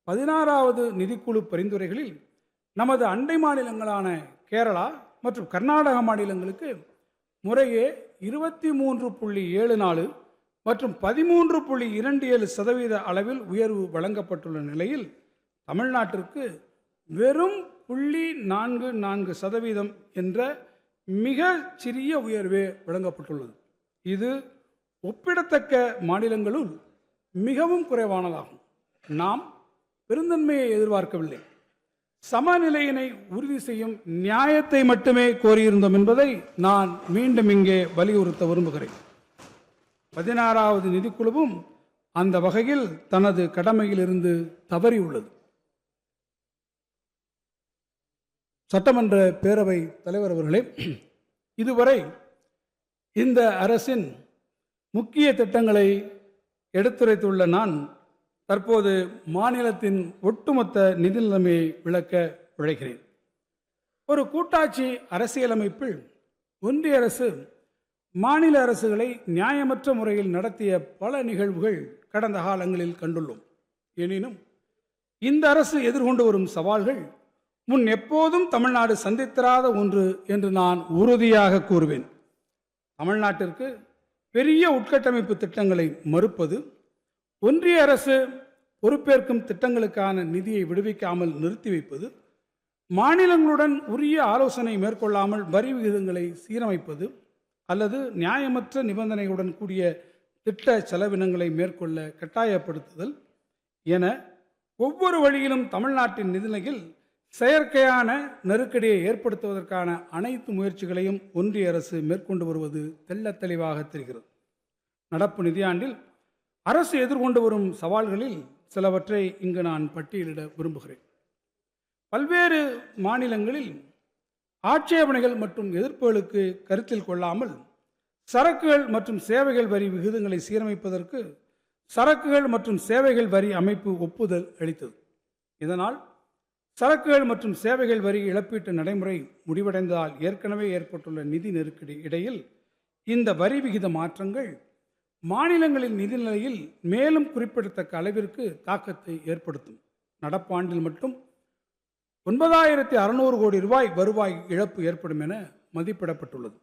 16வது நிதிக்குழு பரிந்துரைகளில் நமது அண்டை மாநிலங்களான கேரளா மற்றும் கர்நாடக மாநிலங்களுக்கு முறையே 23.74 மற்றும் 13.27% அளவில் உயர்வு வழங்கப்பட்டுள்ள நிலையில் தமிழ்நாட்டிற்கு வெறும் 0.44% என்ற மிக சிறிய உயர்வே வழங்கப்பட்டுள்ளது. இது ஒப்பிடத்தக்க மாநிலங்களுள் மிகவும் குறைவானதாகும். நாம் பெருந்தன்மையை எதிர்பார்க்கவில்லை, சமநிலையினை உறுதி செய்யும் நியாயத்தை மட்டுமே கோரியிருந்தோம் என்பதை நான் மீண்டும் இங்கே வலியுறுத்த விரும்புகிறேன். 16வது நிதிக்குழுவும் அந்த வகையில் தனது கடமையில் இருந்து தவறியுள்ளது. சட்டமன்ற பேரவை தலைவர் அவர்களே, இதுவரை இந்த அரசின் முக்கிய திட்டங்களை எடுத்துரைத்துள்ள நான் தற்போது மாநிலத்தின் ஒட்டுமொத்த நிதி நிலைமையை விளக்க உழைக்கிறேன். ஒரு கூட்டாட்சி அரசியலமைப்பில் ஒன்றிய அரசு மாநில அரசுகளை நியாயமற்ற முறையில் நடத்திய பல நிகழ்வுகள் கடந்த காலங்களில் கண்டுள்ளோம். எனினும் இந்த அரசு எதிர்கொண்டு வரும் சவால்கள் முன் எப்போதும் தமிழ்நாடு சந்தித்திராத ஒன்று என்று நான் உறுதியாக கூறுவேன். தமிழ்நாட்டிற்கு பெரிய உட்கட்டமைப்பு திட்டங்களை மறுப்பது, ஒன்றிய அரசு பொறுப்பேற்கும் திட்டங்களுக்கான நிதியை விடுவிக்காமல் நிறுத்தி வைப்பது, மாநிலங்களுடன் உரிய ஆலோசனை மேற்கொள்ளாமல் வரி விகிதங்களை சீரமைப்பது அல்லது நியாயமற்ற நிபந்தனைகளுடன் கூடிய திட்ட செலவினங்களை மேற்கொள்ள கட்டாயப்படுத்துதல் என ஒவ்வொரு வழியிலும் தமிழ்நாட்டின் நிதிநிலையில் செயற்கையான நெருக்கடியை ஏற்படுத்துவதற்கான அனைத்து முயற்சிகளையும் ஒன்றிய அரசு மேற்கொண்டு வருவது தெள்ளத் தெளிவாக தெரிகிறது. நடப்பு நிதியாண்டில் அரசு எதிர்கொண்டு வரும் சவால்களில் சிலவற்றை இங்கு நான் பட்டியலிட விரும்புகிறேன். பல்வேறு மாநிலங்களில் ஆட்சேபனைகள் மற்றும் எதிர்ப்புகளுக்கு கருத்தில் கொள்ளாமல் சரக்குகள் மற்றும் சேவைகள் வரி விகிதங்களை சீரமைப்பதற்கு சரக்குகள் மற்றும் சேவைகள் வரி அமைப்பு ஒப்புதல் அளித்தது. இதனால் சரக்குகள் மற்றும் சேவைகள் வரி இழப்பீட்டு நடைமுறை முடிவடைந்ததால் ஏற்கனவே ஏற்பட்டுள்ள நிதி நெருக்கடி இடையில் இந்த வரி விகித மாற்றங்கள் மாநிலங்களின் நிதிநிலையில் மேலும் குறிப்பிடத்தக்க அளவிற்கு தாக்கத்தை ஏற்படுத்தும். நடப்பாண்டில் மட்டும் 9600 கோடி ரூபாய் வருவாய் இழப்பு ஏற்படும் என மதிப்பிடப்பட்டுள்ளது.